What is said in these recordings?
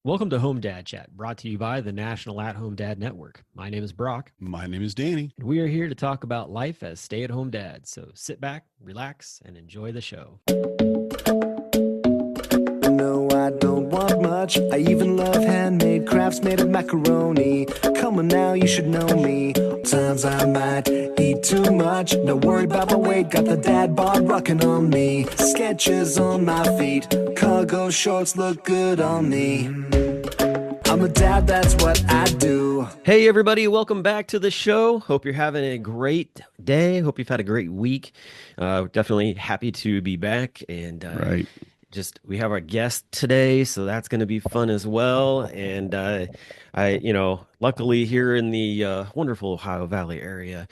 Welcome to Home Dad Chat, brought to you by the National At-Home Dad Network. My name is Brock, My name is Danny. and we are here to talk about life as stay-at-home dads. So sit back, relax, and enjoy the show. No, I don't want much. I even love handmade crafts made of macaroni. Come on now, you should know me. Times I might eat too much. No worry about my weight. Got the dad bod rocking on me. Sketches on my feet. Cargo shorts look good on me. I'm a dad, that's what I do. Hey, everybody, welcome back to the show. Hope you're having a great day. Hope you've had a great week. Definitely happy to be back. And Right. we have our guest today, so that's going to be fun as well. And luckily here in the wonderful Ohio Valley area,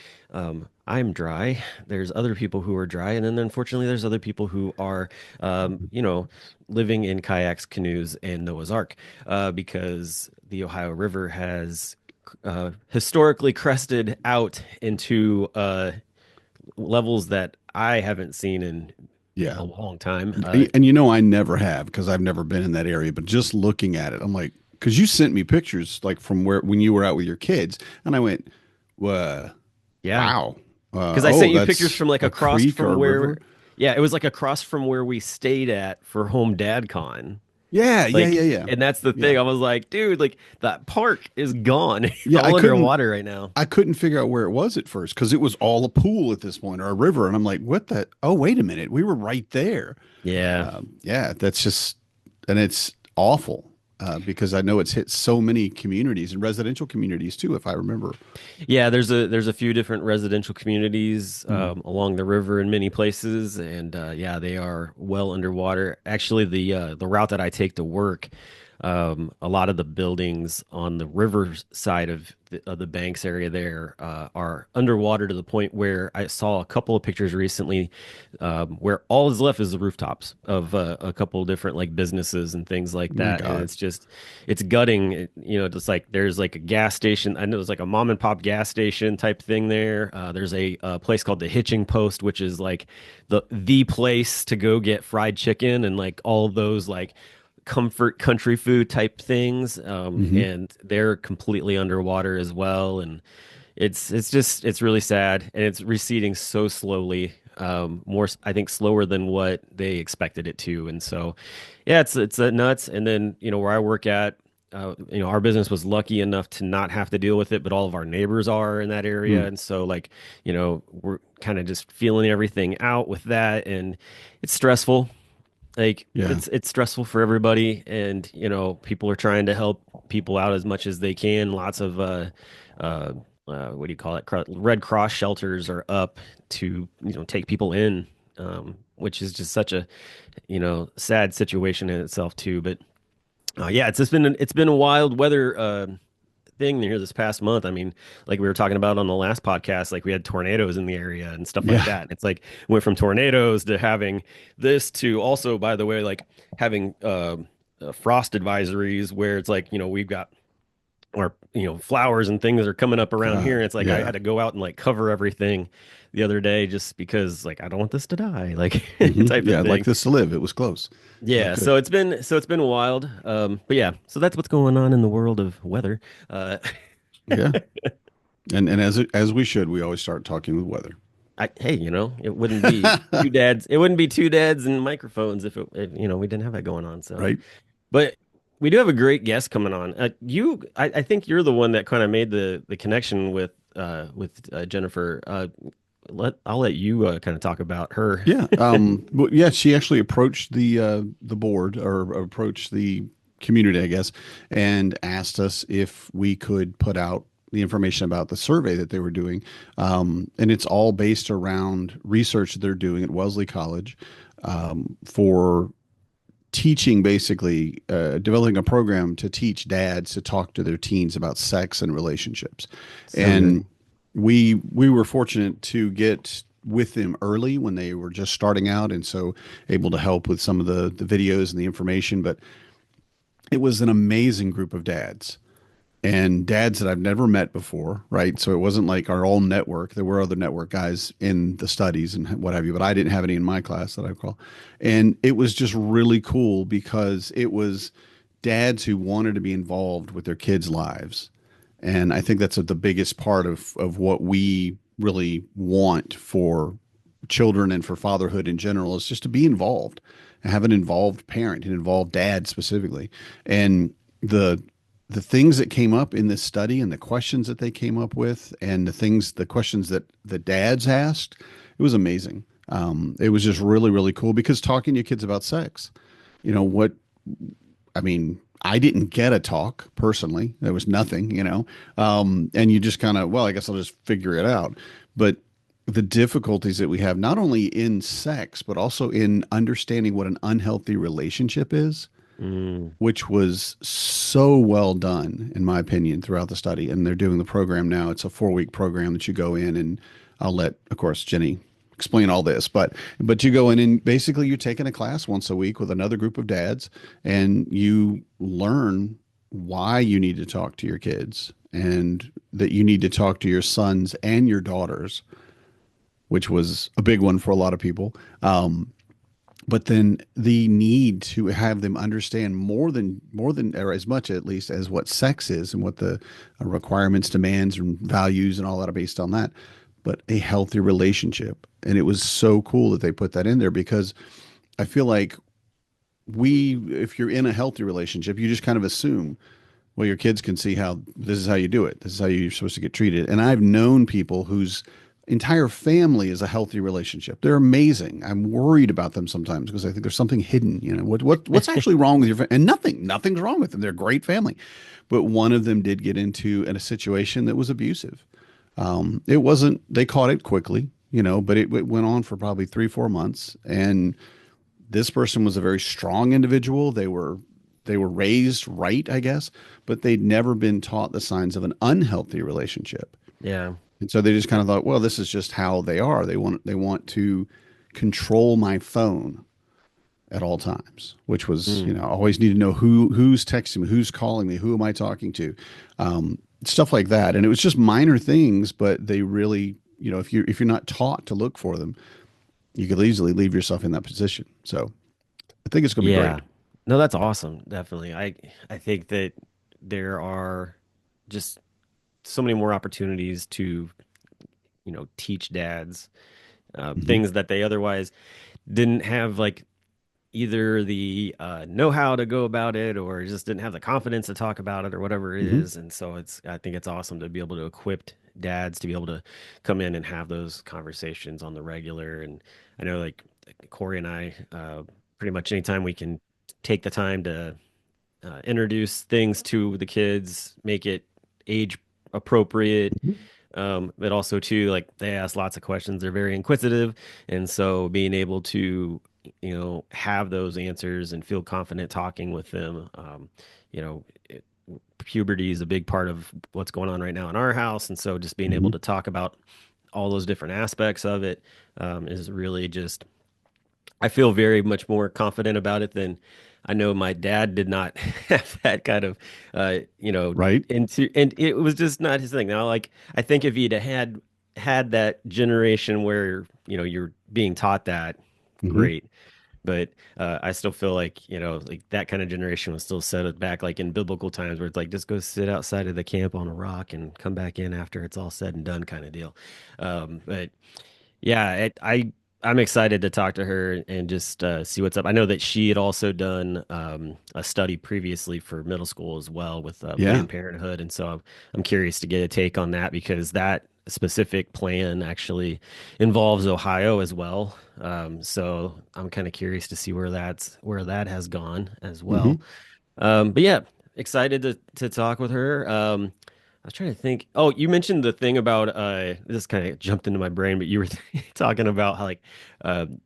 I'm dry. There's other people who are dry, and then unfortunately there's other people who are, living in kayaks, canoes, and Noah's Ark, because the Ohio River has historically crested out into levels that I haven't seen in Yeah. a long time. And I never have because I've never been in that area, but just looking at it, I'm like, because you sent me pictures like from when you were out with your kids, and I went, Yeah, wow. because I sent you that's pictures from like a across creek or from a where, river? yeah, it was like across from where we stayed at for Home Dad Con. Yeah, Like, yeah. and that's the Yeah. thing. I was like, dude, like that park is gone. It's Yeah, all underwater right now. I couldn't figure out where it was at first because it was all a pool at this point or a river, and I'm like, what the? Oh, wait a minute, we were right there. Yeah. Yeah, that's just, and it's awful because I know it's hit so many communities and residential communities too, if I remember. Yeah, there's a few different residential communities along the river in many places, and yeah, they are well underwater. Actually, the route that I take to work, a lot of the buildings on the river side of the banks area there are underwater to the point where I saw a couple of pictures recently where all is left is the rooftops of a couple of different like businesses and things like My that. And God. it's gutting. Just like there's like a gas station. I know there's like a mom and pop gas station type thing there. There's a place called the Hitching Post, which is like the place to go get fried chicken and like all those like comfort country food type things, Hmm. and they're completely underwater as well, and it's really sad, and it's receding so slowly, more I think slower than what they expected it to, and so yeah, it's nuts. And then where I work at, our business was lucky enough to not have to deal with it, but all of our neighbors are in that area, and so like we're kind of just feeling everything out with that, and it's stressful. Like Yeah. it's stressful for everybody, and people are trying to help people out as much as they can. Lots of what do you call it? Red Cross shelters are up to take people in, which is just such a sad situation in itself too. But yeah, it's been a wild weather thing here this past month. I mean, like we were talking about on the last podcast, like we had tornadoes in the area and stuff like Yeah. that. It's like went from tornadoes to having this to also, by the way, like having frost advisories where it's like, we've got our, flowers and things are coming up around here. God. And it's like I Yeah. had to go out and like cover everything the other day just because like I don't want this to die, like Hmm. type Yeah, of I'd like thing. this to live. It was close. Not Yeah, good. so it's been wild. But yeah, so that's what's going on in the world of weather. Yeah. And as we should, we always start talking with weather. Hey, it wouldn't be two dads. It wouldn't be two dads and microphones if we didn't have that going on. So, Right? but we do have a great guest coming on. I think you're the one that kind of made the connection with Jennifer. I'll let you kind of talk about her. Yeah. Well, yeah, she actually approached the board or approached the community, I guess, and asked us if we could put out the information about the survey that they were doing. And it's all based around research that they're doing at Wellesley College for teaching, basically developing a program to teach dads to talk to their teens about sex and relationships. So good. And we were fortunate to get with them early when they were just starting out, and so able to help with some of the videos and the information. But it was an amazing group of dads and dads that I've never met before, right? So it wasn't like our own network. There were other network guys in the studies and what have you, but I didn't have any in my class that I recall. And it was just really cool because it was dads who wanted to be involved with their kids' lives. And I think that's the biggest part of what we really want for children and for fatherhood in general is just to be involved and have an involved parent, an involved dad specifically. And the the things that came up in this study and the questions that they came up with and the questions that the dads asked, it was amazing. It was just really, really cool because talking to your kids about sex, you know, what I mean, I didn't get a talk personally. There was nothing, and you just kind of, well, I guess I'll just figure it out. But the difficulties that we have, not only in sex, but also in understanding what an unhealthy relationship is, Mm. which was so well done, in my opinion, throughout the study. And they're doing the program now. It's a 4-week program that you go in, and I'll let, of course, Jenny explain all this, but you go in and basically you're taking a class once a week with another group of dads, and you learn why you need to talk to your kids and that you need to talk to your sons and your daughters, which was a big one for a lot of people. But then the need to have them understand more than or as much at least as what sex is and what the requirements, demands, and values and all that are based on that, but a healthy relationship. And it was so cool that they put that in there because I feel like if you're in a healthy relationship, you just kind of assume, well, your kids can see how this is how you do it. This is how you're supposed to get treated. And I've known people whose entire family is a healthy relationship. They're amazing. I'm worried about them sometimes because I think there's something hidden. What's actually wrong with your family? And nothing's wrong with them. They're a great family. But one of them did get into a situation that was abusive. It wasn't. They caught it quickly, but it went on for probably 3-4 months. And this person was a very strong individual. They were raised right, I guess, but they'd never been taught the signs of an unhealthy relationship. Yeah. And so they just kind of thought, well, this is just how they are. They want to control my phone at all times, which was, Mm. I always need to know who's texting me, who's calling me, who am I talking to, stuff like that. And it was just minor things, but they really, if you're not taught to look for them, you could easily leave yourself in that position. So I think it's going to be Yeah. great. No, that's awesome. Definitely. I think that there are just so many more opportunities to, teach dads Hmm. things that they otherwise didn't have, like either the know-how to go about it or just didn't have the confidence to talk about it or whatever it Hmm. is. And so I think it's awesome to be able to equip dads to be able to come in and have those conversations on the regular. And I know like Corey and I, pretty much anytime we can take the time to introduce things to the kids, make it age appropriate. Hmm. But also too, like they ask lots of questions. They're very inquisitive, and so being able to, have those answers and feel confident talking with them. You know, it, Puberty is a big part of what's going on right now in our house, and so just being able Hmm. to talk about all those different aspects of it is really just I feel very much more confident about it than I know my dad did not have that kind of, Right. and it was just not his thing. Now, like, I think if he'd had that generation where, you're being taught that, Hmm. great. But I still feel like, like that kind of generation was still set it back, like in biblical times where it's like, just go sit outside of the camp on a rock and come back in after it's all said and done kind of deal. But yeah, I'm excited to talk to her and just see what's up. I know that she had also done a study previously for middle school as well with Yeah. Planned Parenthood, and so I'm curious to get a take on that because that specific plan actually involves Ohio as well. So I'm kind of curious to see where that has gone as well. Hmm. But yeah, excited to talk with her. I was trying to think. Oh, you mentioned the thing about this kind of jumped into my brain, but you were talking about how like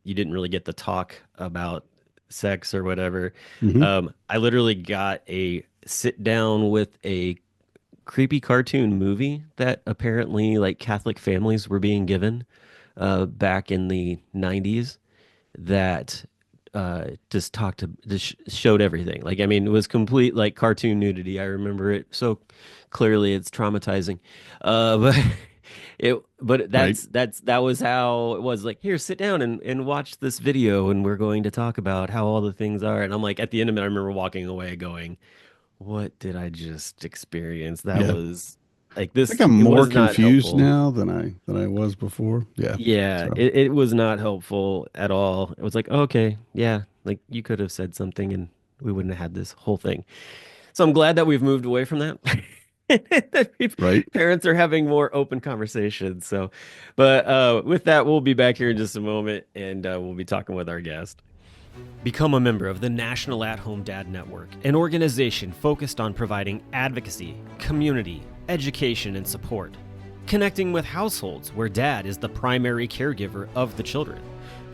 you didn't really get the talk about sex or whatever. Hmm. I literally got a sit down with a creepy cartoon movie that apparently like Catholic families were being given back in the 90s that just showed everything. Like, I mean, it was complete like cartoon nudity. I remember it so clearly. It's traumatizing. But But Right. that was how it was like, here, sit down and watch this video and we're going to talk about how all the things are. And I'm like, at the end of it, I remember walking away going, what did I just experience? That Yeah. was like I think this, I'm it more was not confused helpful. now than I was before. Yeah. Yeah, So, it was not helpful at all. It was like, okay, yeah, like you could have said something and we wouldn't have had this whole thing. So I'm glad that we've moved away from that. That right. parents are having more open conversations. So, but with that, we'll be back here in just a moment and we'll be talking with our guest. Become a member of the National At Home Dad Network, an organization focused on providing advocacy, community, education, and support, connecting with households where dad is the primary caregiver of the children.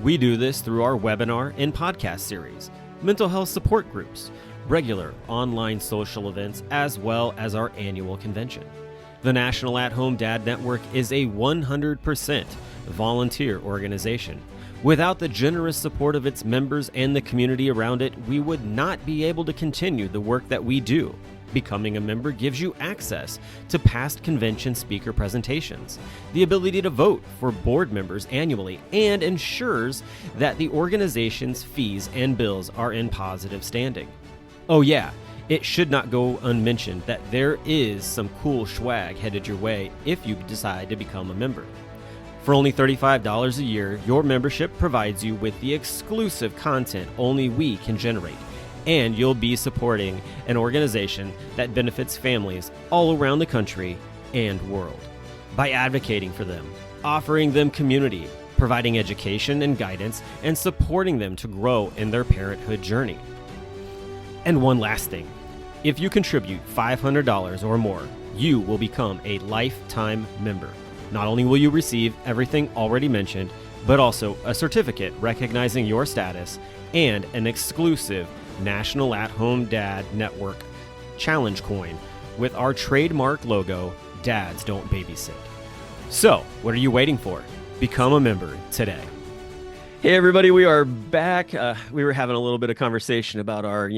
We do this through our webinar and podcast series, mental health support groups, regular online social events, as well as our annual convention. The National At Home Dad Network is a 100% volunteer organization. Without the generous support of its members and the community around it, we would not be able to continue the work that we do. Becoming a member gives you access to past convention speaker presentations, the ability to vote for board members annually, and ensures that the organization's fees and bills are in positive standing. Oh yeah, it should not go unmentioned that there is some cool swag headed your way if you decide to become a member. For only $35 a year, your membership provides you with the exclusive content only we can generate, and you'll be supporting an organization that benefits families all around the country and world. By advocating for them, offering them community, providing education and guidance, and supporting them to grow in their parenthood journey. And one last thing, if you contribute $500 or more, you will become a lifetime member. Not only will you receive everything already mentioned, but also a certificate recognizing your status and an exclusive National At Home Dad Network challenge coin with our trademark logo, Dads Don't Babysit. So, what are you waiting for? Become a member today. Hey everybody, we are back. We were having a little bit of conversation about our,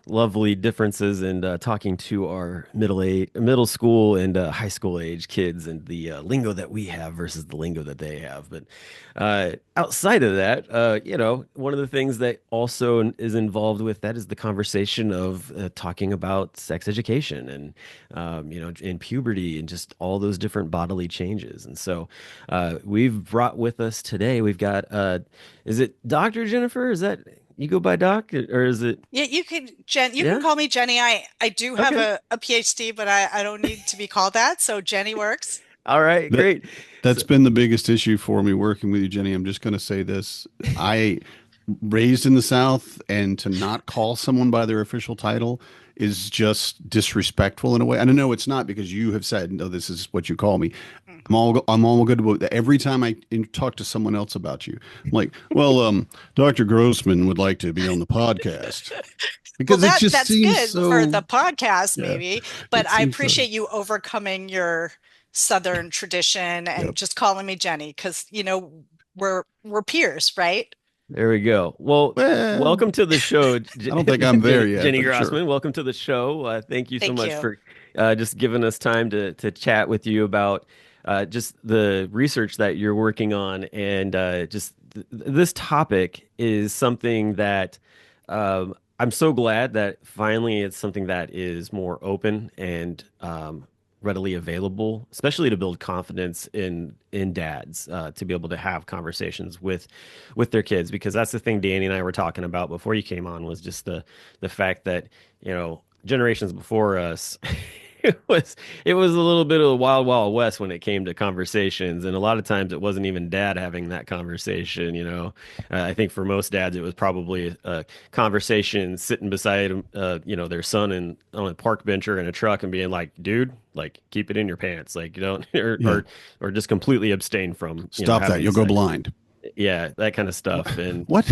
lovely differences and talking to our middle school and high school age kids and the lingo that we have versus the lingo that they have. But outside of that, one of the things that also is involved with that is the conversation of talking about sex education and, in puberty and just all those different bodily changes. And so we've brought with us today, we've got is it Dr. Jennifer? Is that you go by Doc or is it? Yeah, you can you can Yeah. call me Jenny. I do have Okay. a PhD, but I don't need to be called that. So Jenny works. All right. That Great. that's So, been the biggest issue for me working with you, Jenny. I'm just going to say this. I raised in the South, and to not call someone by their official title is just disrespectful in a way. And I know it's not because you have said, no, this is what you call me. Mm. I'm all good with that. Every time I talk to someone else about you, I'm like, well, Dr. Grossman would like to be on the podcast Well, because it just that's seems good for the so, podcast, yeah, maybe. But it I seems so, appreciate you overcoming your Southern tradition and yep. just calling me Jenny because we're peers, right? there we go. Well, Well, welcome to the show, I don't think I'm there yet, Jenny but sure. Grossman. Welcome to the show. Thank you so Thank much you. for just giving us time to chat with you about just the research that you're working on, and this topic is something that I'm so glad that finally it's something that is more open and readily available, especially to build confidence in dads to be able to have conversations with their kids, because that's the thing Danny and I were talking about before you came on was just the fact that generations before us it was a little bit of the wild wild west when it came to conversations, and a lot of times it wasn't even dad having that conversation. I think for most dads it was probably a conversation sitting beside their son on a park bench or in a truck and being like, dude, like keep it in your pants, like you don't or Yeah. or just completely abstain from Stop that. having You'll go sex. blind. Yeah, that kind of stuff. And What?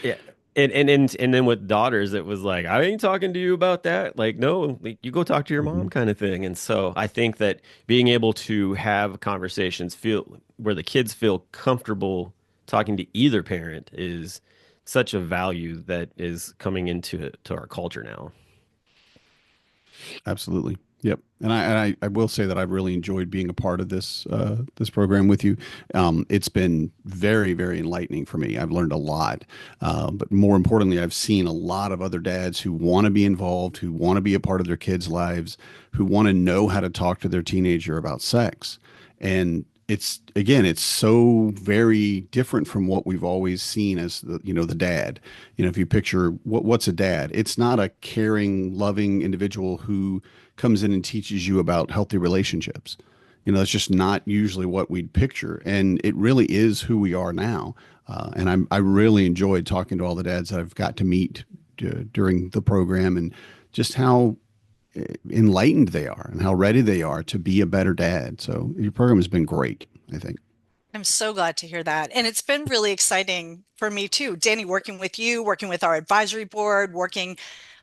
yeah. And then with daughters, it was like, I ain't talking to you about that. Like, no, like, you go talk to your mom Mhm. kind of thing. And so I think that being able to have conversations feel where the kids feel comfortable talking to either parent is such a value that is coming into our culture now. Absolutely. Yep. And I will say that I've really enjoyed being a part of this program with you. It's been very, very enlightening for me. I've learned a lot. But more importantly, I've seen a lot of other dads who want to be involved, who want to be a part of their kids' lives, who want to know how to talk to their teenager about sex. And it's again, it's so very different from what we've always seen as the dad. If you picture what's a dad, it's not a caring, loving individual who comes in and teaches you about healthy relationships. That's just not usually what we'd picture. And it really is who we are now. And I really enjoyed talking to all the dads that I've got to meet during the program, and just how enlightened they are and how ready they are to be a better dad. So your program has been great, I think. I'm so glad to hear that. And it's been really exciting for me too. Danny, working with you, working with our advisory board,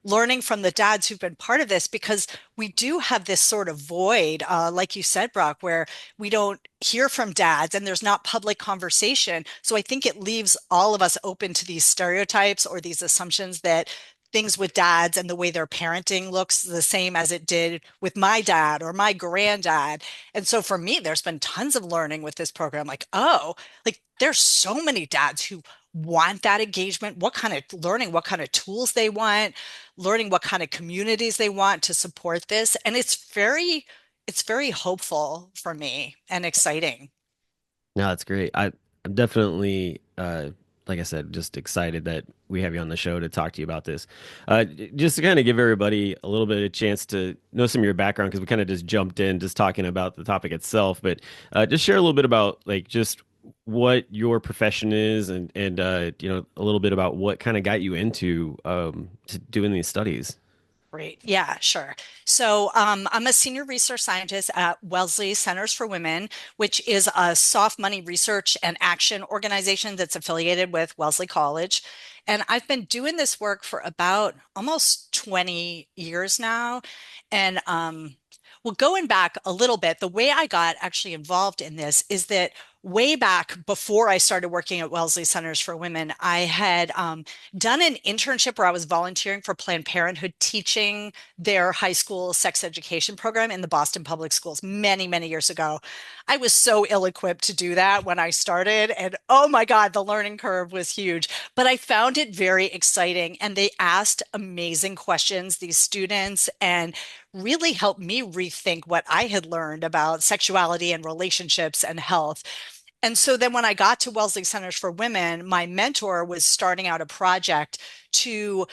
learning from the dads who've been part of this, because we do have this sort of void, like you said, Brock, where we don't hear from dads and there's not public conversation. So I think it leaves all of us open to these stereotypes or these assumptions that things with dads and the way their parenting looks the same as it did with my dad or my granddad. And so for me, there's been tons of learning with this program. Like, oh, like there's so many dads who want that engagement, what kind of learning, what kind of tools they want, learning what kind of communities they want to support this. And it's very hopeful for me and exciting. No, that's great. I'm definitely, like I said, just excited that we have you on the show to talk to you about this. Just to kind of give everybody a little bit of a chance to know some of your background, because we kind of just jumped in just talking about the topic itself, but just share a little bit about like just what your profession is, and a little bit about what kind of got you into to doing these studies. Great. Yeah, sure. So I'm a senior research scientist at Wellesley Centers for Women, which is a soft money research and action organization that's affiliated with Wellesley College. And I've been doing this work for about almost 20 years now. And well, going back a little bit, the way I got actually involved in this is that way back before I started working at Wellesley Centers for Women, I had done an internship where I was volunteering for Planned Parenthood, teaching their high school sex education program in the Boston Public Schools many, many years ago. I was so ill-equipped to do that when I started, and oh my God, the learning curve was huge. But I found it very exciting, and they asked amazing questions, these students, and really helped me rethink what I had learned about sexuality and relationships and health. And so then when I got to Wellesley Centers for Women, my mentor was starting out a project to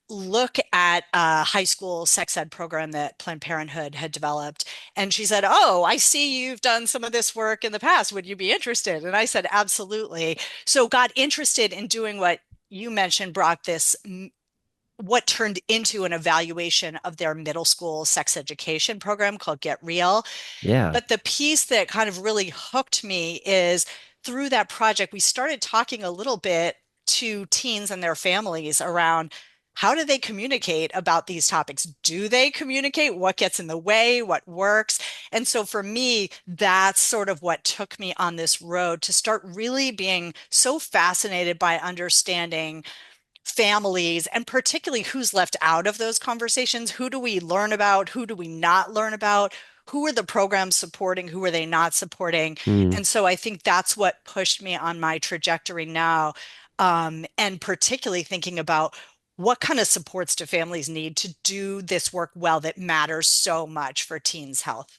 look at a high school sex ed program that Planned Parenthood had developed. And she said, "Oh, I see you've done some of this work in the past. Would you be interested?" And I said, "Absolutely." So got interested in doing what you mentioned, Brock, this what turned into an evaluation of their middle school sex education program called Get Real. Yeah. But the piece that kind of really hooked me is through that project, we started talking a little bit to teens and their families around how do they communicate about these topics? Do they communicate? What gets in the way? What works? And so for me, that's sort of what took me on this road to start really being so fascinated by understanding families and particularly who's left out of those conversations. Who do we learn about? Who do we not learn about? Who are the programs supporting? Who are they not supporting? Hmm. And so I think that's what pushed me on my trajectory now. And particularly thinking about what kind of supports do families need to do this work well that matters so much for teens' health.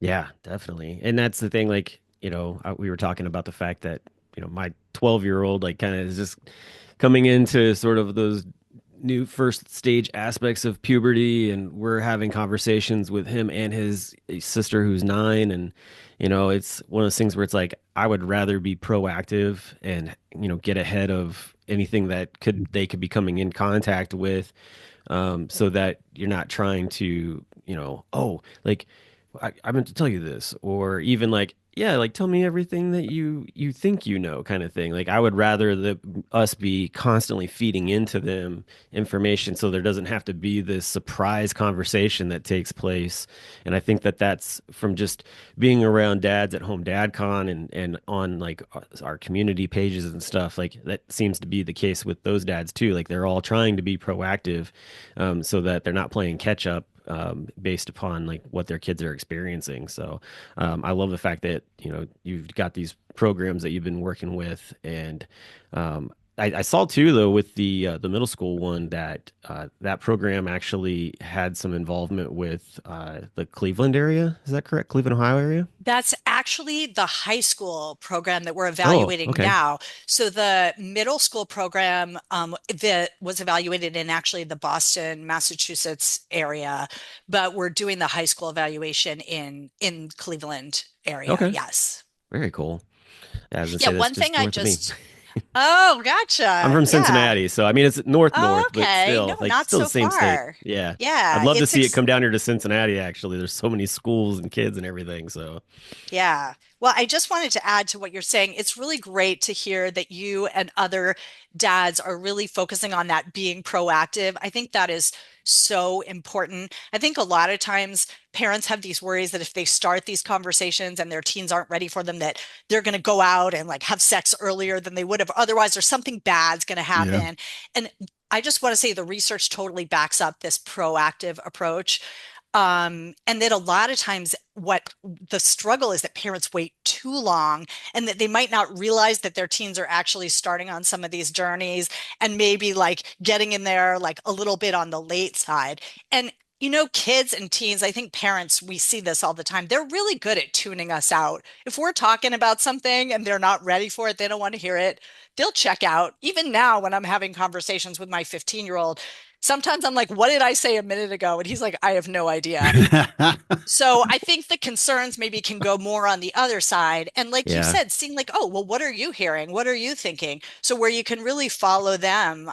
Yeah, definitely. And that's the thing, like, we were talking about the fact that, my 12-year-old, like, kind of is just coming into sort of those new first stage aspects of puberty, and we're having conversations with him and his sister who's 9. And, it's one of those things where it's like, I would rather be proactive and, get ahead of anything that they could be coming in contact with, so that you're not trying to, oh, like I meant to tell you this, or even like, yeah, like tell me everything that you think kind of thing. Like I would rather us be constantly feeding into them information, so there doesn't have to be this surprise conversation that takes place. And I think that that's from just being around dads at Home Dad Con and on like our community pages and stuff. Like that seems to be the case with those dads too. Like they're all trying to be proactive, so that they're not playing catch up, based upon like what their kids are experiencing. So I love the fact that you've got these programs that you've been working with, and I saw too though with the middle school one that that program actually had some involvement with the Cleveland area. Is that correct? Cleveland, Ohio area? That's actually the high school program that we're Oh, evaluating okay. now. So the middle school program that was evaluated in actually the Boston, Massachusetts area, but we're doing the high school evaluation in Cleveland area. Okay. Yes. Very cool. Yeah, I was gonna Yeah, say that's one thing just I north of me. just Oh, I'm gotcha. from Yeah. Cincinnati, so I mean it's north Oh, north, but okay. No, still like not still the so same state. far. Yeah. I'd Yeah, love to see it come down here to Cincinnati actually. There's so many schools and kids and everything, so yeah. Well, I just wanted to add to what you're saying. It's really great to hear that you and other dads are really focusing on that being proactive. I think that is so important. I think a lot of times parents have these worries that if they start these conversations and their teens aren't ready for them, that they're going to go out and like have sex earlier than they would have otherwise, or something bad's going to Yeah. happen. And I just want to say the research totally backs up this proactive approach. And that a lot of times what the struggle is that parents wait too long and that they might not realize that their teens are actually starting on some of these journeys and maybe like getting in there like a little bit on the late side. And kids and teens, I think parents, we see this all the time. They're really good at tuning us out. If we're talking about something and they're not ready for it, they don't want to hear it, they'll check out. Even now, when I'm having conversations with my 15-year-old, sometimes I'm like, what did I say a minute ago? And he's like, I have no idea. So I think the concerns maybe can go more on the other side. And like you yeah. said, seeing like, oh, well, what are you hearing? What are you thinking? So where you can really follow them.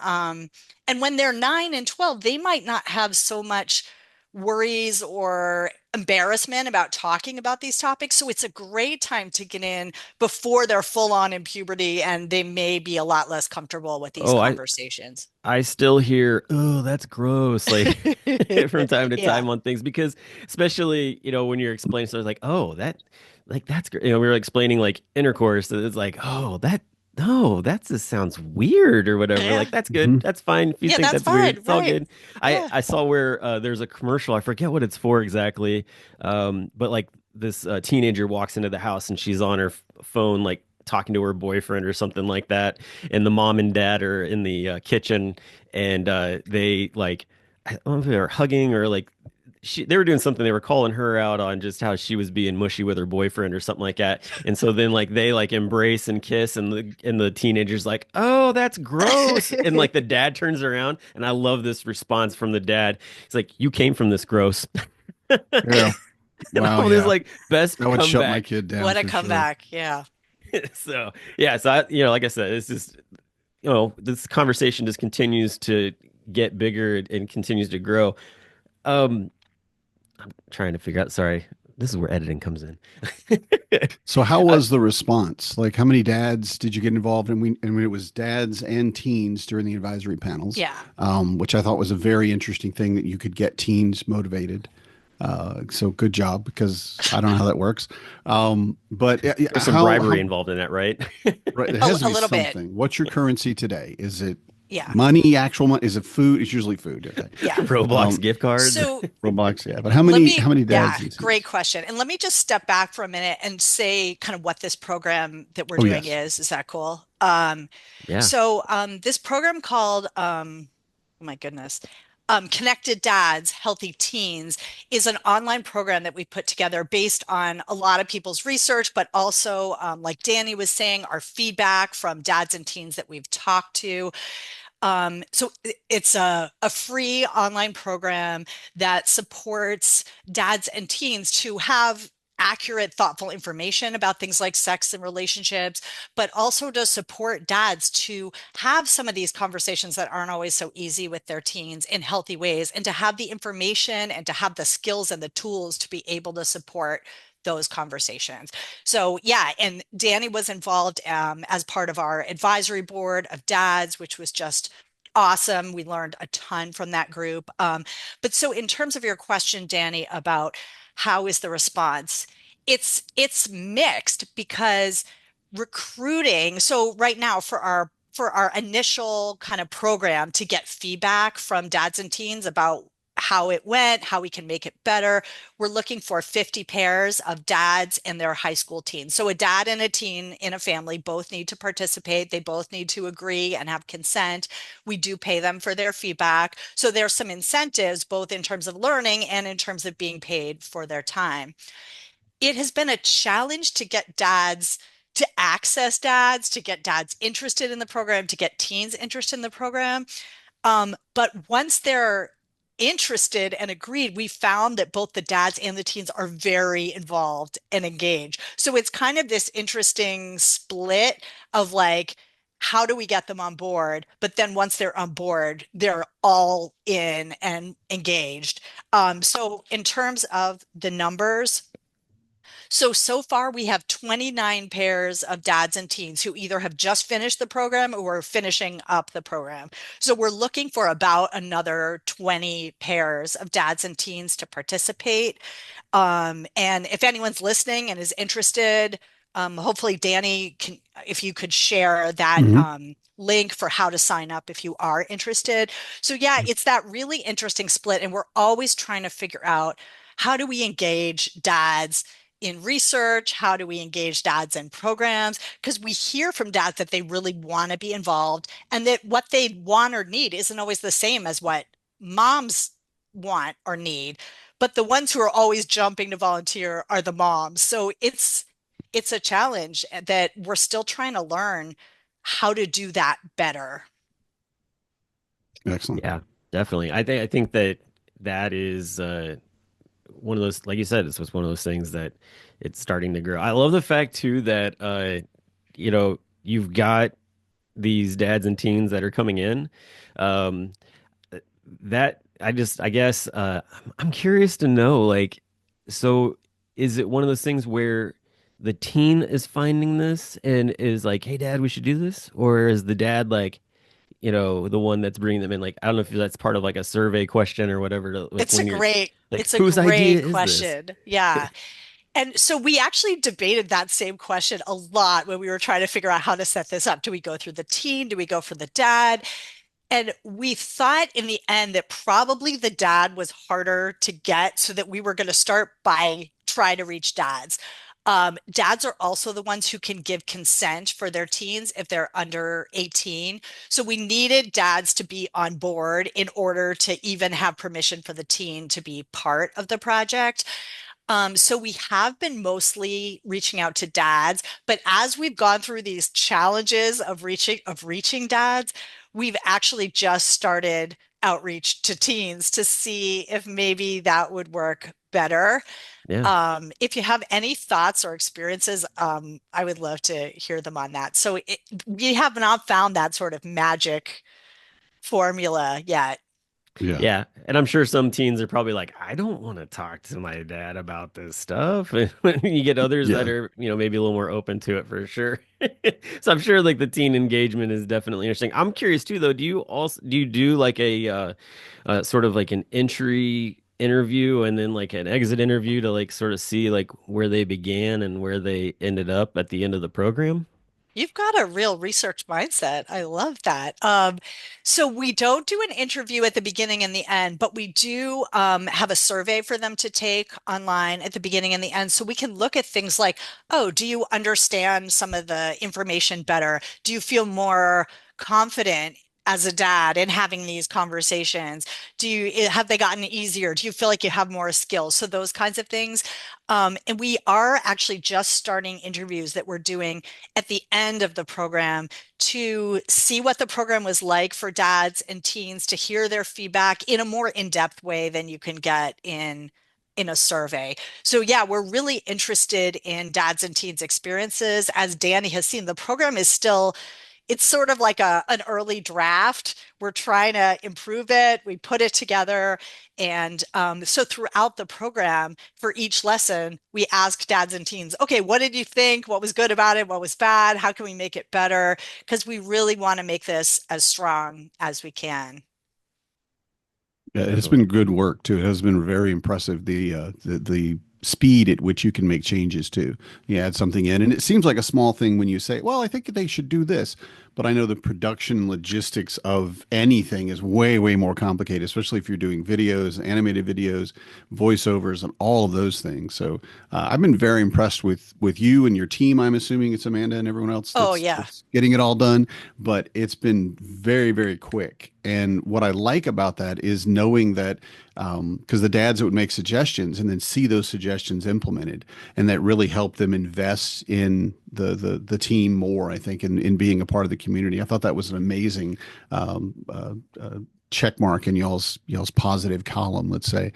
And when they're 9 and 12, they might not have so much worries or embarrassment about talking about these topics. So it's a great time to get in before they're full on in puberty and they may be a lot less comfortable with these Oh, conversations. I still hear, "Oh, that's gross," like from time to Yeah. time on things because especially, when you're explaining stuff like, "Oh, that's great." We were explaining like intercourse, and it's like, "Oh, that no, that just sounds weird or whatever." Yeah. Like, that's good. Mhm. That's fine. If you Yeah, think that's that's weird, fine. it's all Right. good. I Yeah. I saw where there's a commercial. I forget what it's for exactly. But like this teenager walks into the house and she's on her phone like talking to her boyfriend or something like that, and the mom and dad are in the kitchen and they like I don't know if they were hugging or like they were doing something. They were calling her out on just how she was being mushy with her boyfriend or something like that. And so then like they like embrace and kiss, and the teenager's like, "Oh, that's gross." And like the dad turns around, and I love this response from the dad. He's like, "You came from this gross." Yeah. And Wow. all this Yeah. like best That would shut my comeback. kid down What a for sure. comeback. Yeah. So yeah, so like I said, it's just this conversation just continues to get bigger and continues to grow. Um, Trying to figure out. Sorry, this is where editing comes in. So how uh, was the response? Like how many dads did you get involved in? And when it was dads and teens during the advisory panels, Yeah. which I thought was a very interesting thing that you could get teens motivated. So good job because I don't know how that works. But there's some how bribery involved in that, right? right, there A, has to a be little bit. something. What's your currency today? Is it Yeah. money, actual money? Is it food? It's usually food. Okay. Yeah. Roblox Um, gift cards. So Roblox, yeah. But let how me, many dads yeah, and great teens? question. And let me just step back for a minute and say kind of what this program that we're Oh doing yes. is. Is that cool? Yeah. This program called, oh my goodness, Connected Dads, Healthy Teens is an online program that we put together based on a lot of people's research, but also, like Danny was saying, our feedback from dads and teens that we've talked to. So it's a free online program that supports dads and teens to have accurate, thoughtful information about things like sex and relationships, but also to support dads to have some of these conversations that aren't always so easy with their teens in healthy ways, and to have the information and to have the skills and the tools to be able to support those conversations. So yeah, and Danny was involved as part of our advisory board of dads, which was just awesome. We learned a ton from that group. But so in terms of your question, Danny, about how is the response, it's mixed because recruiting. So right now for our initial kind of program to get feedback from dads and teens about how it went, how we can make it better. We're looking for 50 pairs of dads and their high school teens. So a dad and a teen in a family both need to participate. They both need to agree and have consent. We do pay them for their feedback. So there's some incentives, both in terms of learning and in terms of being paid for their time. It has been a challenge to get dads to access dads, to get dads interested in the program, to get teens interested in the program. But once they're interested and agreed, we found that both the dads and the teens are very involved and engaged. So it's kind of this interesting split of like, how do we get them on board? But then once they're on board, they're all in and engaged. So in terms of the numbers, so far we have 29 pairs of dads and teens who either have just finished the program or are finishing up the program. So we're looking for about another 20 pairs of dads and teens to participate. And if anyone's listening and is interested, hopefully Danny can, if you could share that Hmm. link for how to sign up if you are interested. So yeah, it's that really interesting split, and we're always trying to figure out how do we engage dads in research? How do we engage dads in programs? Because we hear from dads that they really want to be involved and that what they want or need isn't always the same as what moms want or need. But the ones who are always jumping to volunteer are the moms. So it's a challenge that we're still trying to learn how to do that better. Excellent. Yeah, definitely. I think that that is one of those, like you said, it's just one of those things that it's starting to grow. I love the fact too that you've got these dads and teens that are coming in. Um, that I guess I'm curious to know, like, so is it one of those things where the teen is finding this and is like, "Hey, dad, we should do this," or is the dad like, the one that's bringing them in? Like, I don't know if that's part of like a survey question or whatever. Like It's a when you're great like, it's a whose idea great is this? question. Yeah. And so we actually debated that same question a lot when we were trying to figure out how to set this up. Do we go through the teen? Do we go for the dad? And we thought in the end that probably the dad was harder to get, so that we were going to start by try to reach dads. Dads are also the ones who can give consent for their teens if they're under 18. So we needed dads to be on board in order to even have permission for the teen to be part of the project. So we have been mostly reaching out to dads, but as we've gone through these challenges of reaching dads, we've actually just started outreach to teens to see if maybe that would work better. Yeah. If you have any thoughts or experiences, I would love to hear them on that. We have not found that sort of magic formula yet. Yeah. Yeah, and I'm sure some teens are probably like, I don't want to talk to my dad about this stuff. And you get others that Yeah. are, maybe a little more open to it for sure. So I'm sure like the teen engagement is definitely interesting. I'm curious too, though. Do you do like a sort of like an entry interview and then like an exit interview to like sort of see like where they began and where they ended up at the end of the program? You've got a real research mindset. I love that. So we don't do an interview at the beginning and the end, but we do have a survey for them to take online at the beginning and the end. So we can look at things like, oh, do you understand some of the information better? Do you feel more confident as a dad in having these conversations? Have they gotten easier? Do you feel like you have more skills? So those kinds of things. And we are actually just starting interviews that we're doing at the end of the program to see what the program was like for dads and teens, to hear their feedback in a more in-depth way than you can get in a survey. So yeah, we're really interested in dads and teens experiences. As Danny has seen, the program is still, it's sort of like an early draft. We're trying to improve it. We put it together. And so throughout the program, for each lesson, we ask dads and teens, okay, what did you think? What was good about it? What was bad? How can we make it better? Because we really want to make this as strong as we can. Yeah, it's Definitely. been good work too. It has been very impressive the speed at which you can make changes too. You add something in, and it seems like a small thing when you say, "Well, I think they should do this," but I know the production logistics of anything is way, way more complicated, especially if you're doing videos, animated videos, voiceovers, and all of those things. So I've been very impressed with you and your team. I'm assuming it's Amanda and everyone else Oh, that's yeah. that's getting it all done, but it's been very, very quick. And what I like about that is knowing that because the dads would make suggestions and then see those suggestions implemented, and that really helped them invest in the team more. I think in being a part of the community. I thought that was an amazing um, uh, check mark in y'all's positive column. Let's say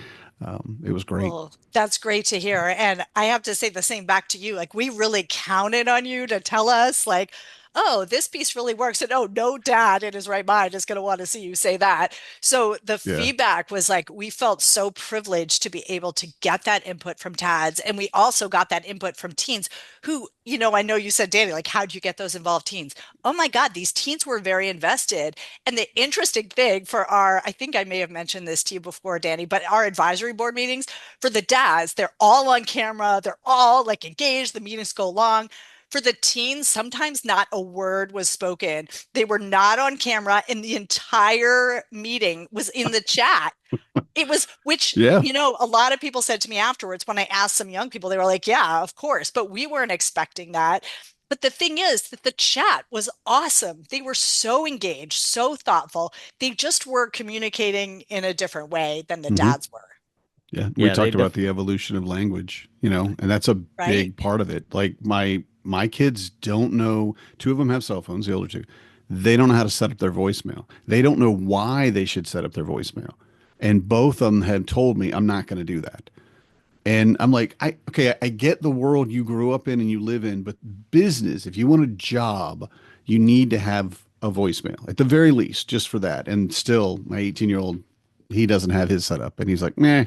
it was great. Well, that's great to hear. And I have to say the same back to you. Like, we really counted on you to tell us, like, oh, this piece really works. And oh, no dad in his right mind is going to want to see you say that. So the Yeah. feedback was like, we felt so privileged to be able to get that input from dads. And we also got that input from teens who, I know you said, Danny, like, how'd you get those involved teens? Oh my God, these teens were very invested. And the interesting thing for I think I may have mentioned this to you before, Danny, but our advisory board meetings, for the dads, they're all on camera, they're all like engaged, the meetings go long. For the teens, sometimes not a word was spoken. They were not on camera, and the entire meeting was in the chat. It was, which, Yeah. a lot of people said to me afterwards when I asked some young people, they were like, yeah, of course, but we weren't expecting that. But the thing is that the chat was awesome. They were so engaged, so thoughtful. They just were communicating in a different way than the Hmm. dads were, Yeah. We Yeah, they talked about def the evolution of language, and that's a right? big part of it. Like my kids don't know. Two of them have cell phones. The older two, they don't know how to set up their voicemail. They don't know why they should set up their voicemail, and both of them have told me I'm not going to do that. And I'm like, I get the world you grew up in and you live in, but business, if you want a job, you need to have a voicemail at the very least, just for that. And still, my 18-year-old, he doesn't have his set up, and he's like, meh,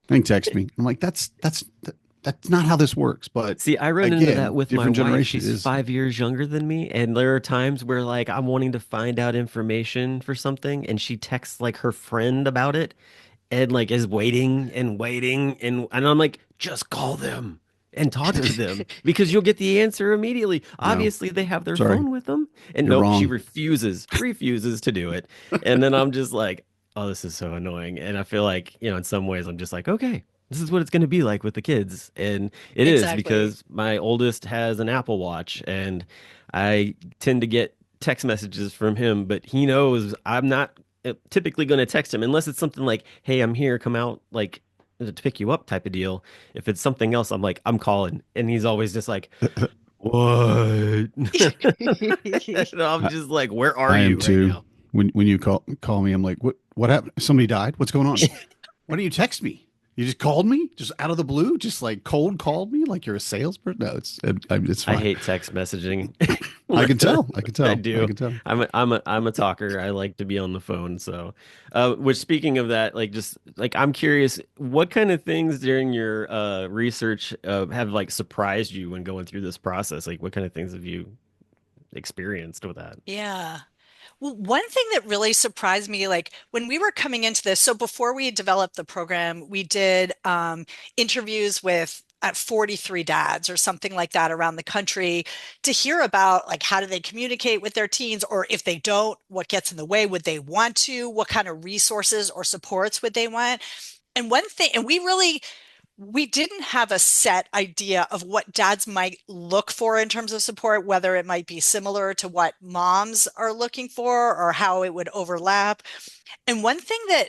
they can text me. I'm like, that's not how this works. But See, I run into that again, with my different wife. generation She's is, 5 years younger than me, and there are times where like I'm wanting to find out information for something, and she texts like her friend about it, and like is waiting and waiting, and I'm like, just call them and talk to them because you'll get the answer immediately. no, Obviously, they have their sorry, phone with them, and you're nope, she wrong. refuses to do it, and then I'm just like, oh, this is so annoying, and I feel like in some ways I'm just like, okay. This is what it's going to be like with the kids. And it is Exactly. because my oldest has an Apple Watch and I tend to get text messages from him, but he knows I'm not typically going to text him unless it's something like, "Hey, I'm here, come out like to pick you up" type of deal. If it's something else, I'm like, "I'm calling." And he's always just like, "What?" And I'm I, just like, "Where are I am you right too. now?" When you call me, I'm like, what happened? Somebody died? What's going on? Why do you text me? You just called me, just out of the blue, just like cold called me, like you're a salesperson. No, it's I fine. hate text messaging. I can tell. I can I tell. I do. can tell. I'm a talker. I like to be on the phone. So, which speaking of that, like just like I'm curious, what kind of things during your research have like surprised you when going through this process? Like, what kind of things have you experienced with that? Yeah. Well, one thing that really surprised me, like when we were coming into this, so before we developed the program, we did interviews with 43 dads or something like that around the country to hear about like how do they communicate with their teens, or if they don't, what gets in the way? Would they want to? What kind of resources or supports would they want? And one thing, and we didn't have a set idea of what dads might look for in terms of support, whether it might be similar to what moms are looking for or how it would overlap. And one thing that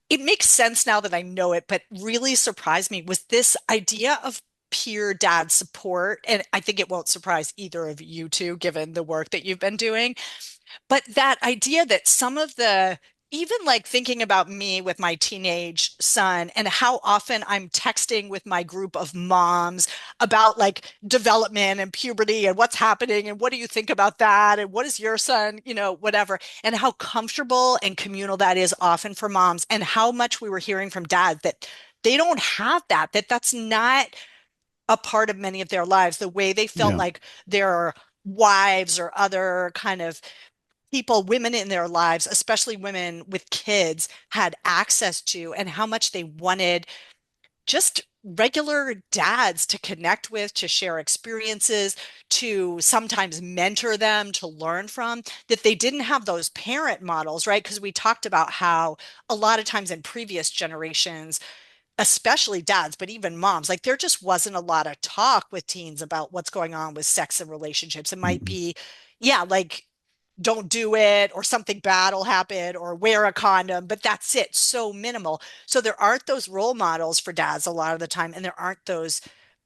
it makes sense now that I know it, but really surprised me was this idea of peer dad support. And I think it won't surprise either of you two, given the work that you've been doing. But that idea that some of even like thinking about me with my teenage son and how often I'm texting with my group of moms about like development and puberty and what's happening and what do you think about that and what is your son, whatever, and how comfortable and communal that is often for moms and how much we were hearing from dads that they don't have that's not a part of many of their lives, the way they felt Yeah. like their wives or other kind of people, women in their lives, especially women with kids, had access to, and how much they wanted just regular dads to connect with, to share experiences, to sometimes mentor them, to learn from, that they didn't have those parent models, right? Because we talked about how a lot of times in previous generations, especially dads, but even moms, like there just wasn't a lot of talk with teens about what's going on with sex and relationships. It might Mhm. be, yeah, like don't do it or something bad will happen or wear a condom, but that's it. So minimal. So there aren't those role models for dads a lot of the time, and there aren't those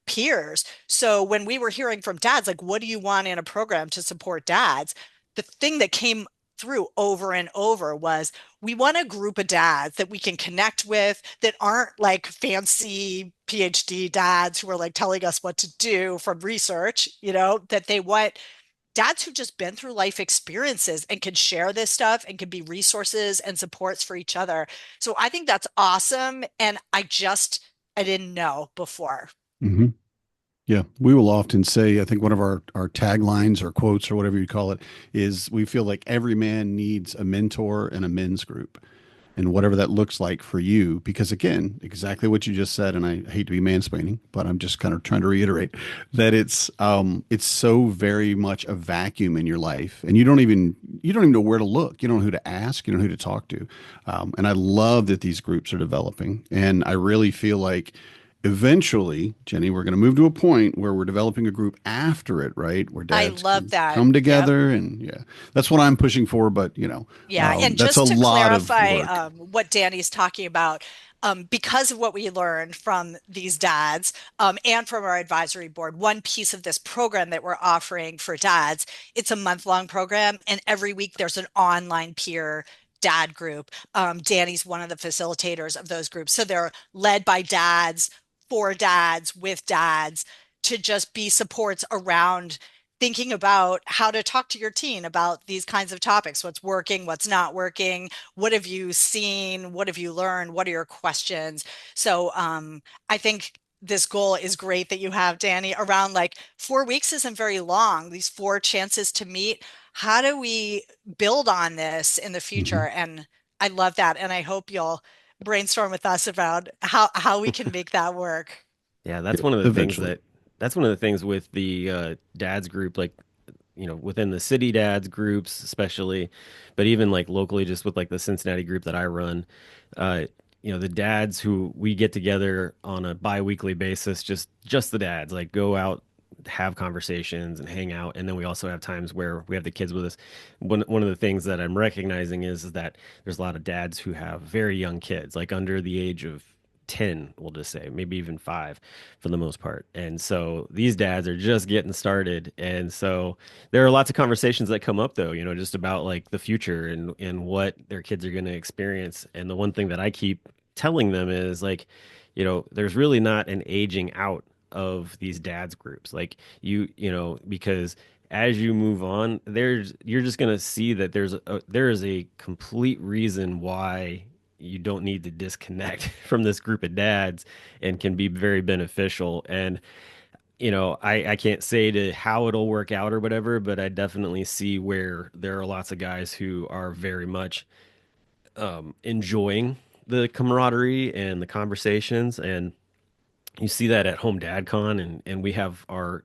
peers. So when we were hearing from dads, like, what do you want in a program to support dads? The thing that came through over and over was we want a group of dads that we can connect with that aren't like fancy PhD dads who are like telling us what to do from research, that they want dads who've just been through life experiences and can share this stuff and can be resources and supports for each other. So I think that's awesome. And I didn't know before. Mhm. Yeah, we will often say, I think one of our taglines or quotes or whatever you call it is we feel like every man needs a mentor and a men's group. And whatever that looks like for you, because again, exactly what you just said, and I hate to be mansplaining, but I'm just kind of trying to reiterate that it's so very much a vacuum in your life, and you don't even know where to look, you don't know who to ask, you don't know who to talk to, and I love that these groups are developing, and I really feel like eventually, Jenny, we're going to move to a point where we're developing a group after it, right? Where I dads love can that. come Yep. together, and yeah, that's what I'm pushing for. But Yeah, and that's a just to lot of clarify work. what Danny's talking about, because of what we learned from these dads and from our advisory board, one piece of this program that we're offering for dads, it's a month-long program, and every week there's an online peer dad group. Danny's one of the facilitators of those groups. So they're led by dads, for dads, with dads, to just be supports around thinking about how to talk to your teen about these kinds of topics. What's working, what's not working, what have you seen, what have you learned, what are your questions? So I think this goal is great that you have, Danny, around like 4 weeks isn't very long, these four chances to meet. How do we build on this in the Mhm. future? And I love that. And I hope you'll brainstorm with us about how we can make that work. Yeah, Yeah, eventually. that's one of the things with the dads group, like within the city dads groups, especially, but even like locally, just with like the Cincinnati group that I run, uh, the dads who we get together on a bi-weekly basis, just the dads, like go out, have conversations and hang out, and then we also have times where we have the kids with us. One of the things that I'm recognizing is that there's a lot of dads who have very young kids, like under the age of 10, we'll just say, maybe even 5 for the most part. And so these dads are just getting started. And so there are lots of conversations that come up though, just about like the future and what their kids are going to experience. And the one thing that I keep telling them is like, there's really not an aging out of these dads groups. Like because as you move on, you're just going to see that there is a complete reason why you don't need to disconnect from this group of dads and can be very beneficial. And I can't say to how it'll work out or whatever, but I definitely see where there are lots of guys who are very much enjoying the camaraderie and the conversations. And you see that at Home Dad Con, and we have our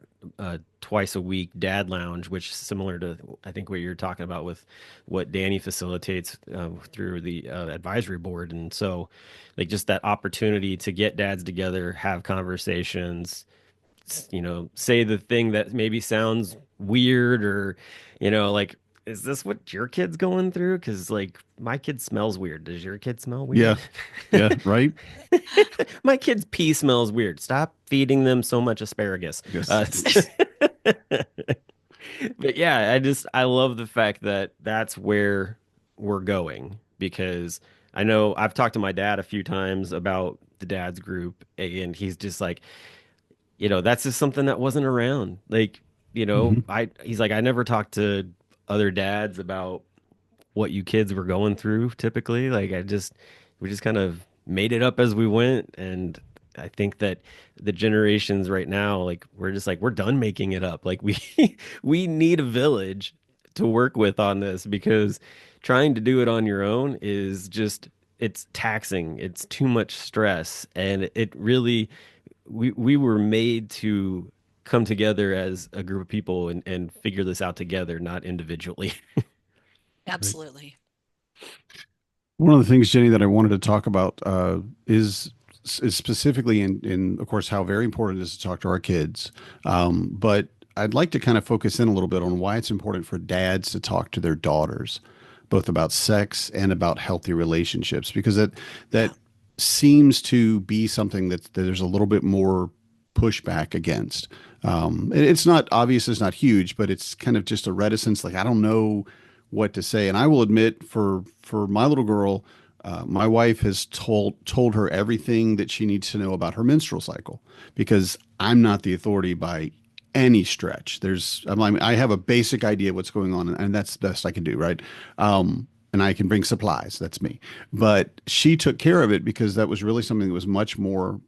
twice a week dad lounge, which is similar to I think what you're talking about with what Danny facilitates through the advisory board. And so, like, just that opportunity to get dads together, have conversations, say the thing that maybe sounds weird or, like, is this what your kid's going through? Because, like, my kid smells weird. Does your kid smell Yeah, weird? yeah, right. My kid's pee smells weird. Stop feeding them so much asparagus. Yes. But yeah, I love the fact that that's where we're going because I know I've talked to my dad a few times about the dad's group, and he's just like, that's just something that wasn't around. Like, Hmm. he's like, I never talked to other dads about what you kids were going through typically. Like we just kind of made it up as we went. And I think that the generations right now, like we're just like, we're done making it up. Like we, we need a village to work with on this because trying to do it on your own is just, it's taxing. It's too much stress. And it really, we were made to come together as a group of people and figure this out together, not individually. Right. Absolutely. One of the things, Jenny, that I wanted to talk about is specifically in of course how very important it is to talk to our kids. But I'd like to kind of focus in a little bit on why it's important for dads to talk to their daughters, both about sex and about healthy relationships, because that Yeah. seems to be something that there's a little bit more pushback against. It's not obvious, it's not huge, but it's kind of just a reticence. Like, I don't know what to say. And I will admit, for my little girl, my wife has told her everything that she needs to know about her menstrual cycle, because I'm not the authority by any stretch. I have a basic idea what's going on, and that's the best I can do, right? And I can bring supplies. That's me. But she took care of it because that was really something that was much more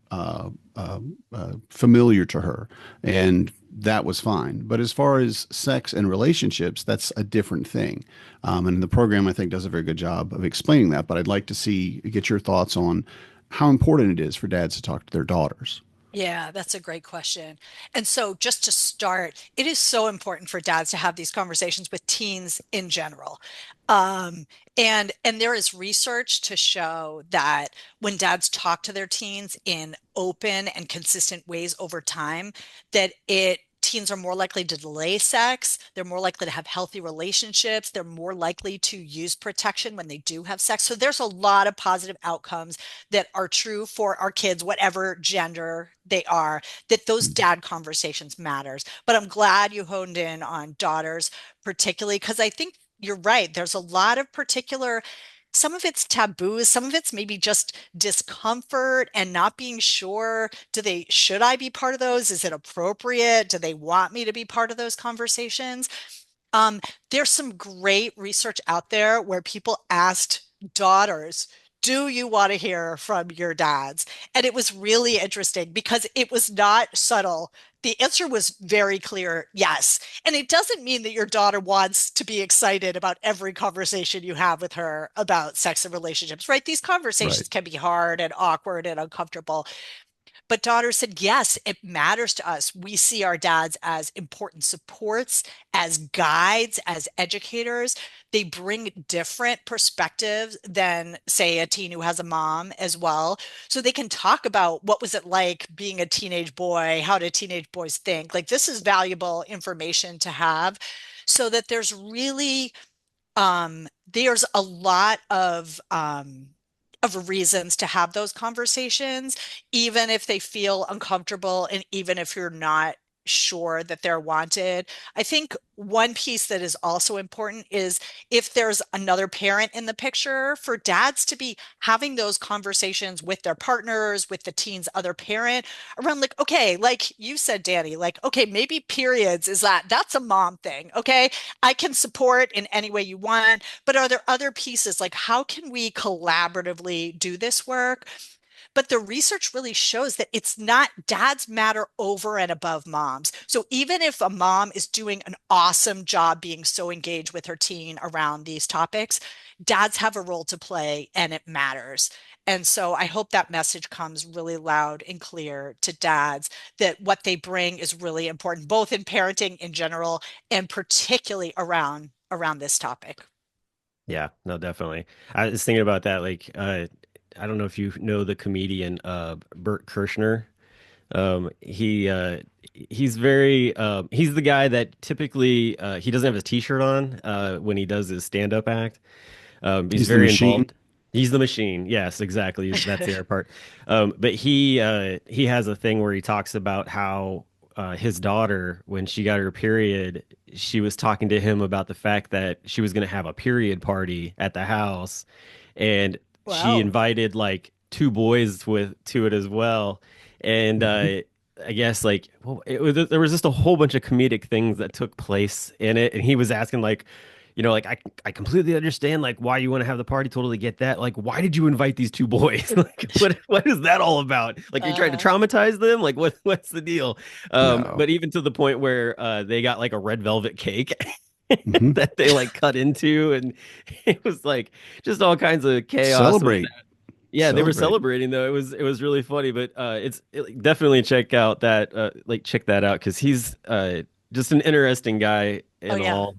familiar to her, and that was fine. But as far as sex and relationships, that's a different thing. And the program, I think, does a very good job of explaining that. But I'd like to get your thoughts on how important it is for dads to talk to their daughters. Yeah, that's a great question. And so, just to start, it is so important for dads to have these conversations with teens in general. Um, and there is research to show that when dads talk to their teens in open and consistent ways over time, that it teens are more likely to delay sex, they're more likely to have healthy relationships, they're more likely to use protection when they do have sex. So there's a lot of positive outcomes that are true for our kids, whatever gender they are, that those dad conversations matters. But I'm glad you honed in on daughters, particularly because I think you're right. There's a lot of particular, some of it's taboos, some of it's maybe just discomfort and not being sure. Should I be part of those? Is it appropriate? Do they want me to be part of those conversations? Um, there's some great research out there where people asked daughters, do you want to hear from your dads? And it was really interesting because it was not subtle. The answer was very clear, yes. And it doesn't mean that your daughter wants to be excited about every conversation you have with her about sex and relationships, right? These Right. conversations can be hard and awkward and uncomfortable. But daughter said, yes, it matters to us. We see our dads as important supports, as guides, as educators. They bring different perspectives than, say, a teen who has a mom as well. So they can talk about what was it like being a teenage boy? How do teenage boys think? Like, this is valuable information to have so that there's a lot of reasons to have those conversations, even if they feel uncomfortable and even if you're not sure that they're wanted. I think one piece that is also important is if there's another parent in the picture, for dads to be having those conversations with their partners, with the teen's other parent around, like, okay, like you said, Danny, like, okay, maybe periods that's a mom thing. Okay. I can support in any way you want, but are there other pieces? Like, how can we collaboratively do this work? But the research really shows that it's not, dads matter over and above moms. So even if a mom is doing an awesome job being so engaged with her teen around these topics, dads have a role to play and it matters. And so I hope that message comes really loud and clear to dads that what they bring is really important, both in parenting in general and particularly around this topic. Yeah, no, definitely. I was thinking about that. Like, I don't know if you know the comedian Bert Kirschner. He's very he's the guy that typically he doesn't have his t-shirt on when he does his stand-up act. He's He's the very machine. involved. He's the machine. Yes, exactly. That's the other part. But he has a thing where he talks about how his daughter, when she got her period, she was talking to him about the fact that she was going to have a period party at the house, and she Wow. invited like two boys with to it as well. And Mhm. I guess like well, there was just a whole bunch of comedic things that took place in it, and he was asking like like I completely understand like why you want to have the party, totally get that. Like, why did you invite these two boys? Like, what is that all about? Like, are you trying to Uh, traumatize them? Like, what's the deal? No. But even to the point where they got like a red velvet cake Hmm. that they like cut into, and it was like just all kinds of chaos with Celebrate. that. Yeah, they were Celebrate. celebrating though. It was really funny, but definitely check out that check that out because he's just an interesting guy Oh and yeah. all.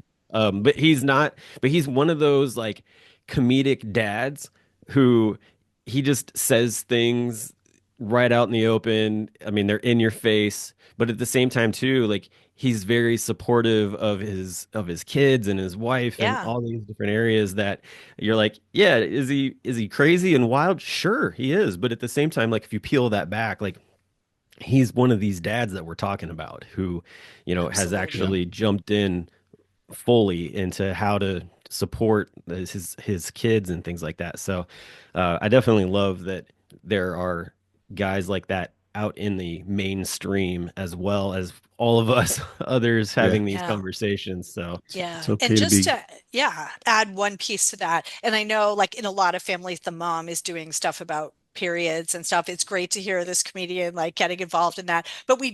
But he's one of those like comedic dads who he just says things right out in the open. I mean, they're in your face, but at the same time too, like he's very supportive of his kids and his wife and Yeah. all these different areas that you're like, yeah, is he crazy and wild? Sure, he is. But at the same time, like if you peel that back, like he's one of these dads that we're talking about who, has Yeah. Absolutely. actually jumped in fully into how to support his kids and things like that. So I definitely love that there are guys like that out in the mainstream as well as all of us others Yeah. having these Yeah. conversations. So It's Yeah. And okay to just be. to, yeah, add one piece to that. And I know, like, in a lot of families, the mom is doing stuff about periods and stuff. It's great to hear this comedian like getting involved in that. But we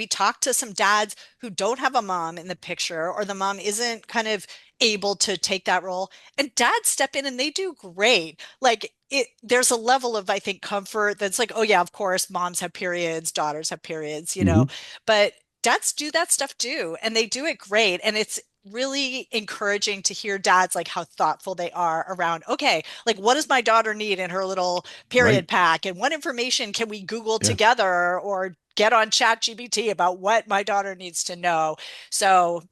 talk to some dads who don't have a mom in the picture, or the mom isn't kind of able to take that role. And dads step in and they do great. Like, there's a level of, I think, comfort that's like, oh, yeah, of course, moms have periods, daughters have periods, Mhm. but dads do that stuff too, and they do it great. And it's really encouraging to hear dads like how thoughtful they are around, okay, like what does my daughter need in her little Right. period pack, and what information can we Google Yeah. together or get on Chat GPT about what my daughter needs to know. So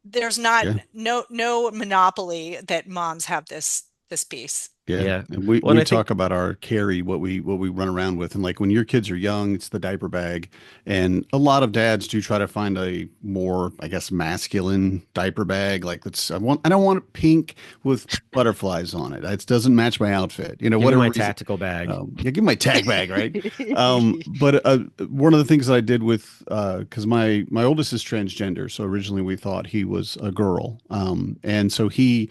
there's not Yeah. no monopoly that moms have this piece. Yeah, yeah. and we Well, and we I think talk about our carry, what we run around with, and like when your kids are young, it's the diaper bag, and a lot of dads do try to find a more, I guess, masculine diaper bag. Like, I don't want it pink with butterflies on it. It doesn't match my outfit, give me whatever my reason. tactical bag. Yeah, give me my tag bag, right? But one of the things that I did with, because my oldest is transgender, so originally we thought he was a girl, and so he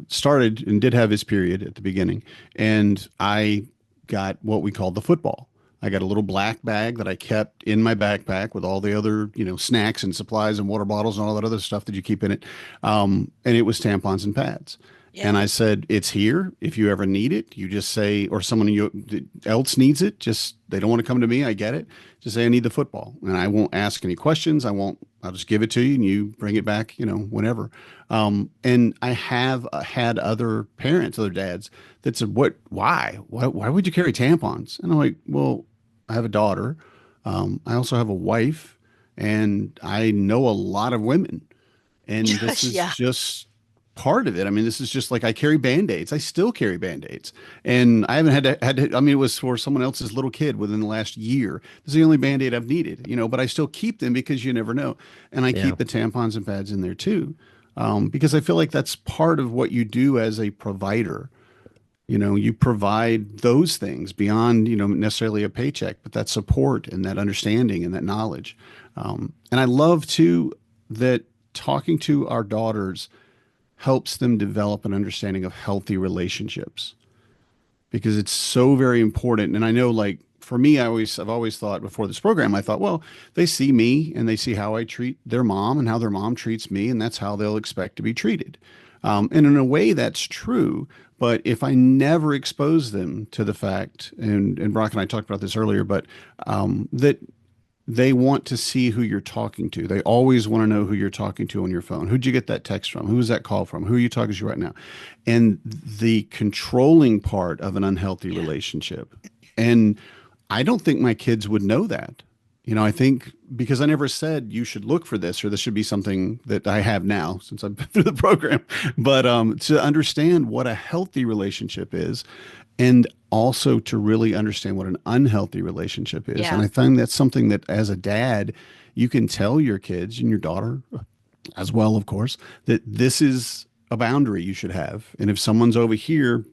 started and did have his period at the beginning, and I got what we called the football. I got a little black bag that I kept in my backpack with all the other, snacks and supplies and water bottles and all that other stuff that you keep in it. And it was tampons and pads. And Yeah. I said, it's here. If you ever need it, you just say, or someone else needs it, just they don't want to come to me. I get it. Just say, I need the football. And I won't ask any questions. I'll just give it to you and you bring it back, whenever. And I have had other parents, other dads that said, why would you carry tampons? And I'm like, well, I have a daughter. I also have a wife and I know a lot of women. And this is Yeah. just part of it. I mean, this is just like I carry band-aids. I still carry band-aids. And I haven't I mean, it was for someone else's little kid within the last year. This is the only band-aid I've needed, but I still keep them because you never know. And I Yeah. keep the tampons and pads in there too. Because I feel like that's part of what you do as a provider. You provide those things beyond, necessarily a paycheck, but that support and that understanding and that knowledge. And I love too that talking to our daughters helps them develop an understanding of healthy relationships because it's so very important. And I know, like, for me, I've always thought before this program, I thought, well, they see me and they see how I treat their mom and how their mom treats me, and that's how they'll expect to be treated. And in a way, that's true. But if I never expose them to the fact, and Brock and I talked about this earlier, but that they want to see who you're talking to. They always want to know who you're talking to on your phone. Who'd you get that text from? Who was that call from? Who are you talking to right now? And the controlling part of an unhealthy Yeah. relationship. And I don't think my kids would know that. I think because I never said you should look for this or this should be something that I have now since I've been through the program. But to understand what a healthy relationship is and also to really understand what an unhealthy relationship is. And Yeah. I find that's something that as a dad, you can tell your kids and your daughter as well, of course, that this is a boundary you should have. And if someone's over here,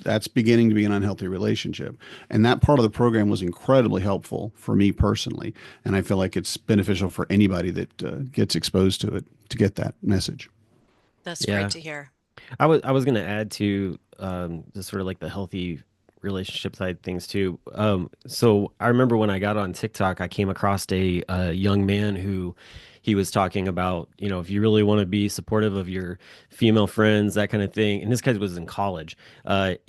that's beginning to be an unhealthy relationship. And that part of the program was incredibly helpful for me personally. And I feel like it's beneficial for anybody that gets exposed to it to get that message. That's great Yeah. to hear. I was gonna add to just sort of like the healthy relationship side things too. So I remember when I got on TikTok, I came across a young man who he was talking about, if you really want to be supportive of your female friends, that kind of thing. And this guy was in college.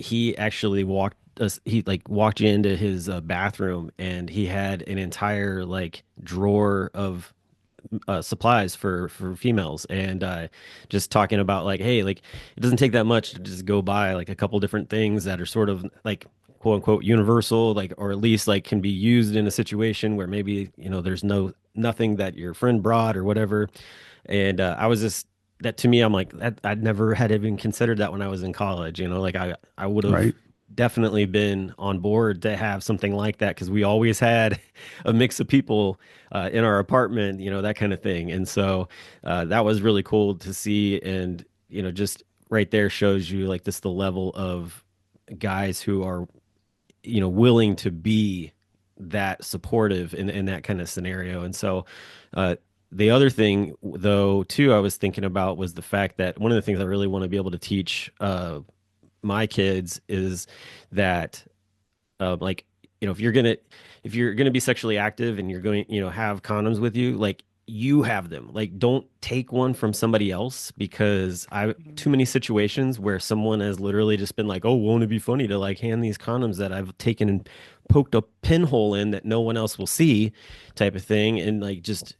He actually walked he like walked you into his bathroom and he had an entire like drawer of supplies for females, and just talking about like, hey, like it doesn't take that much to just go buy like a couple different things that are sort of like quote unquote universal, like, or at least like can be used in a situation where maybe, there's nothing that your friend brought or whatever. And I was just, that to me, I'm like, that I'd never had even considered that when I was in college. Like I would have Right. definitely been on board to have something like that, because we always had a mix of people in our apartment, that kind of thing. And so that was really cool to see. And, just right there shows you like this the level of guys who are, willing to be that supportive in that kind of scenario. And so, uh, the other thing, though, too, I was thinking about was the fact that one of the things I really want to be able to teach my kids is that, like, if you're gonna be sexually active and you're going, have condoms with you, like you have them. Like, don't take one from somebody else, because I Mhm. too many situations where someone has literally just been like, "Oh, won't it be funny to like hand these condoms that I've taken and poked a pinhole in that no one else will see," type of thing, and like just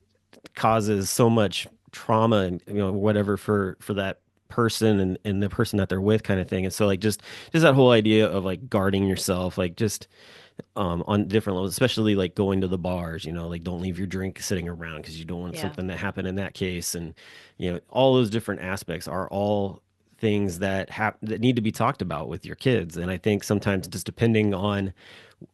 causes so much trauma and, whatever for that person and the person that they're with, kind of thing. And so like just that whole idea of like guarding yourself, like just on different levels, especially like going to the bars, like don't leave your drink sitting around because you don't want Yeah. something to happen in that case. And, all those different aspects are all things that need to be talked about with your kids. And I think sometimes just depending on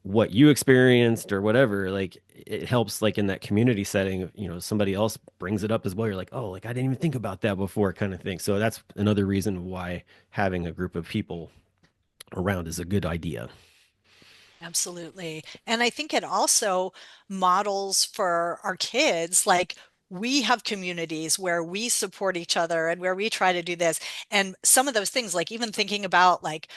what you experienced or whatever, like it helps like in that community setting, somebody else brings it up as well. You're like, oh, like I didn't even think about that before, kind of thing. So that's another reason why having a group of people around is a good idea. Absolutely. And I think it also models for our kids, like we have communities where we support each other and where we try to do this. And some of those things, like even thinking about like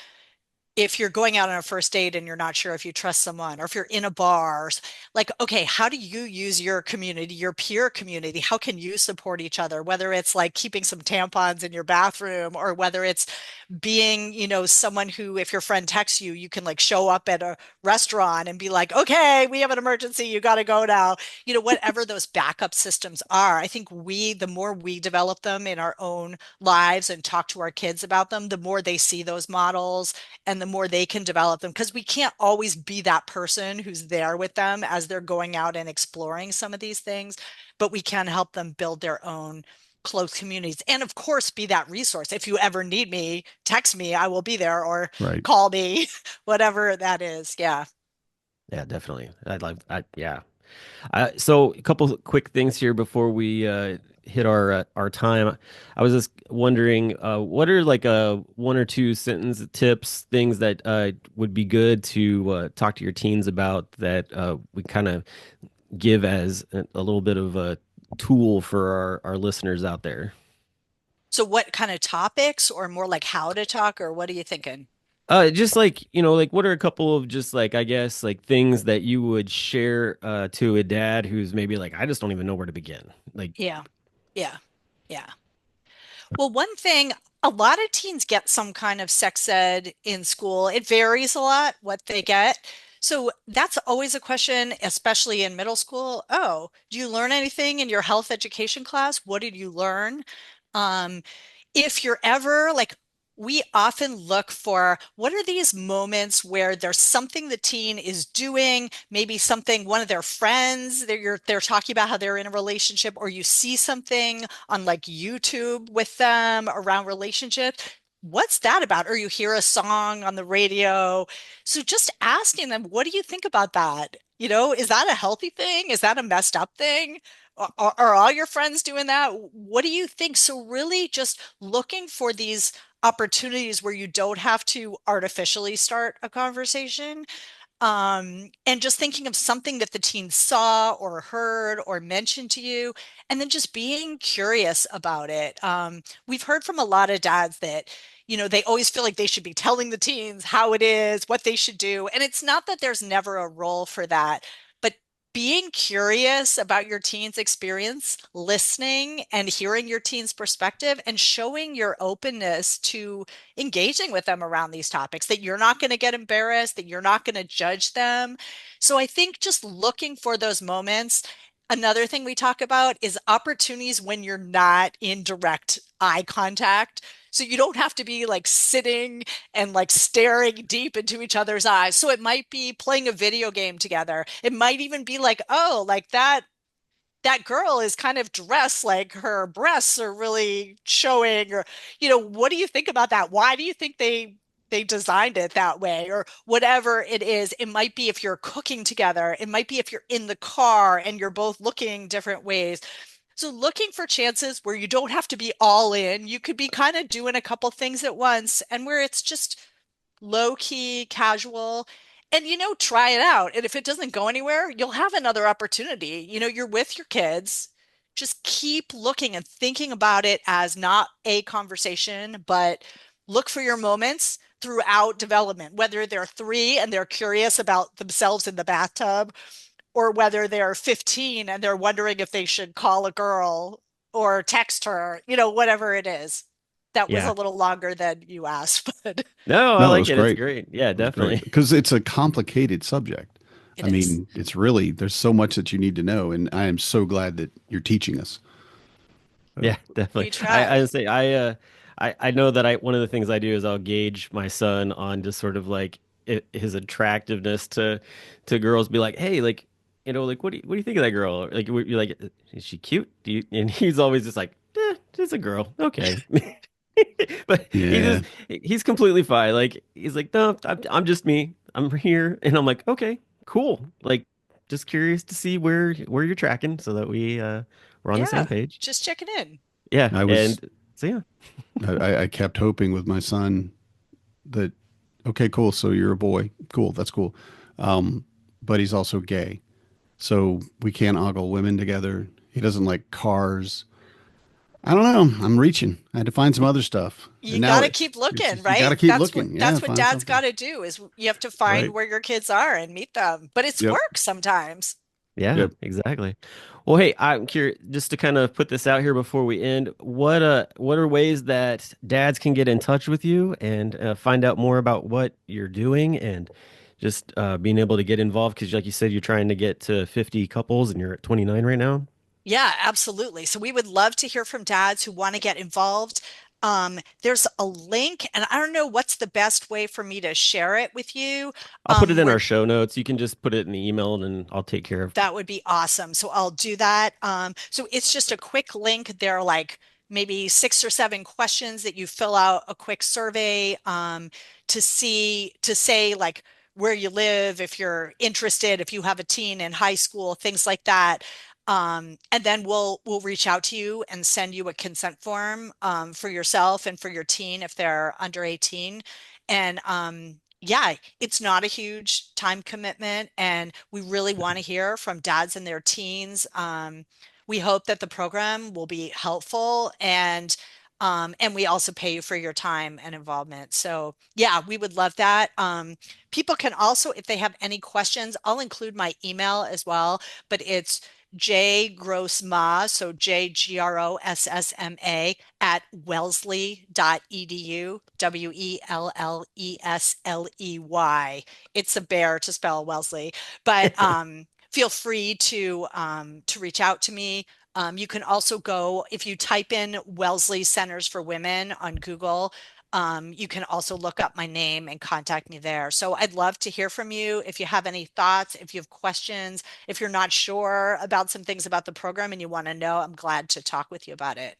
if you're going out on a first date and you're not sure if you trust someone, or if you're in a bar, like, okay, how do you use your community, your peer community? How can you support each other? Whether it's like keeping some tampons in your bathroom, or whether it's being, someone who, if your friend texts you, you can like show up at a restaurant and be like, okay, we have an emergency, you got to go now. Whatever those backup systems are, I think the more we develop them in our own lives and talk to our kids about them, the more they see those models and the more they can develop them. Because we can't always be that person who's there with them as they're going out and exploring some of these things, but we can help them build their own close communities. And of course, be that resource. If you ever need me, text me, I will be there, or Right. call me, whatever that is. Yeah. Yeah, definitely. Yeah. So a couple quick things here before we hit our time. I was just wondering, what are like one or two sentence tips, things that would be good to talk to your teens about, that we kind of give as a little bit of a tool for our listeners out there. So what kind of topics, or more like how to talk, or what are you thinking? Just like, like what are a couple of just like, I guess, like things that you would share to a dad who's maybe like, I just don't even know where to begin. Like, Yeah. Yeah. Yeah. Well, one thing, a lot of teens get some kind of sex ed in school. It varies a lot what they get. So that's always a question, especially in middle school. Oh, do you learn anything in your health education class? What did you learn? Um, if you're ever like, we often look for what are these moments where there's something the teen is doing, maybe something one of their friends, they're talking about how they're in a relationship, or you see something on like YouTube with them around relationships. What's that about? Or you hear a song on the radio. So just asking them, what do you think about that? Is that a healthy thing? Is that a messed up thing? Are all your friends doing that? What do you think? So really just looking for these opportunities where you don't have to artificially start a conversation, and just thinking of something that the teen saw or heard or mentioned to you, and then just being curious about it. We've heard from a lot of dads that, they always feel like they should be telling the teens how it is, what they should do. And it's not that there's never a role for that, but being curious about your teen's experience, listening and hearing your teen's perspective, and showing your openness to engaging with them around these topics, that you're not going to get embarrassed, that you're not going to judge them. So I think just looking for those moments. Another thing we talk about is opportunities when you're not in direct eye contact. So you don't have to be like sitting and like staring deep into each other's eyes. So it might be playing a video game together. It might even be like, oh, like that girl is kind of dressed like her breasts are really showing, or what do you think about that? Why do you think they designed it that way, or whatever it is? It might be if you're cooking together, it might be if you're in the car and you're both looking different ways. So looking for chances where you don't have to be all in, you could be kind of doing a couple things at once, and where it's just low key, casual, and try it out. And if it doesn't go anywhere, you'll have another opportunity. You're with your kids. Just keep looking and thinking about it as not a conversation, but look for your moments throughout development, whether they're 3 and they're curious about themselves in the bathtub, or whether they're 15 and they're wondering if they should call a girl or text her, whatever it is. That was a Yeah. little longer than you asked, but No, I No, it like was it. It's great. great. Yeah, It was great definitely. because it's a complicated subject. I it is. mean, it's really, there's so much that you need to know. And I am so glad that you're teaching us. Yeah, definitely. We try. I say I know that I one of the things I do is I'll gauge my son on just sort of like his attractiveness to girls. Be like, hey, like like what do you think of that girl? Like, you're like, is she cute? Do you? And he's always just like, just a girl. Okay. But Yeah. he's completely fine. Like he's like, no, I'm just me. I'm here, and I'm like, okay, cool. Like, just curious to see where you're tracking, so that we're on the same Yeah, page. just checking in. Yeah, I was, and so yeah, I kept hoping with my son that, okay, cool. So you're a boy. Cool. That's cool. Um, but he's also gay. So we can't ogle women together. He doesn't like cars. I don't know. I'm reaching. I had to find some other stuff. You And got now to keep it's looking, just, you got to right? keep That's what looking. Yeah. that's what Find dad's got something. to do, is you have to find Right. where your kids are and meet them. But it's Yep. work sometimes. yeah, Yep. exactly. Well, hey, I'm curious just to kind of put this out here before we end. What are ways that dads can get in touch with you and find out more about what you're doing and just being able to get involved? Because, like you said, you're trying to get to 50 couples and you're at 29 right now. Yeah, absolutely. So we would love to hear from dads who want to get involved. There's a link, and I don't know what's the best way for me to share it with you. I'll put it in Where our show notes. You can just put it in the email and I'll take care of. That would be awesome. So I'll do that. So it's just a quick link. There are like maybe 6 or 7 questions that you fill out a quick survey, to say like where you live, if you're interested, if you have a teen in high school, things like that. And then we'll reach out to you and send you a consent form, for yourself and for your teen if they're under 18. And yeah, it's not a huge time commitment, and we really want to hear from dads and their teens. We hope that the program will be helpful, and we also pay you for your time and involvement. So yeah, we would love that. People can also, if they have any questions, I'll include my email as well, but it's J Grossma, so JGROSSMA at wellesley.edu, WELLESLEY. It's a bear to spell Wellesley, but feel free to reach out to me. You can also go, if you type in Wellesley Centers for Women on Google, you can also look up my name and contact me there. So I'd love to hear from you if you have any thoughts, if you have questions, if you're not sure about some things about the program and you want to know, I'm glad to talk with you about it.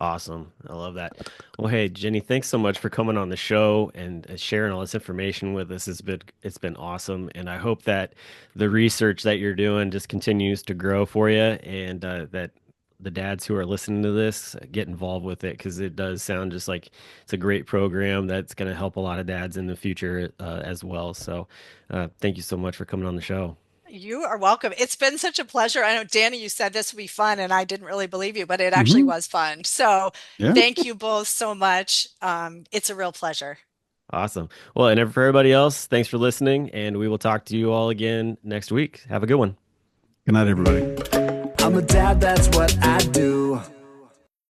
Awesome. I love that. Well, hey, Jenny, thanks so much for coming on the show and sharing all this information with us. It's been awesome, and I hope that the research that you're doing just continues to grow for you, and that the dads who are listening to this get involved with it because it does sound just like it's a great program that's going to help a lot of dads in the future as well. So, thank you so much for coming on the show. You are welcome. It's been such a pleasure. I know, Danny, you said this would be fun, and I didn't really believe you, but it actually Hmm. was fun. So Yeah. thank you both so much. It's a real pleasure. Awesome. Well, and for everybody else, thanks for listening, and we will talk to you all again next week. Have a good one. Good night, everybody. I'm a dad, that's what I do.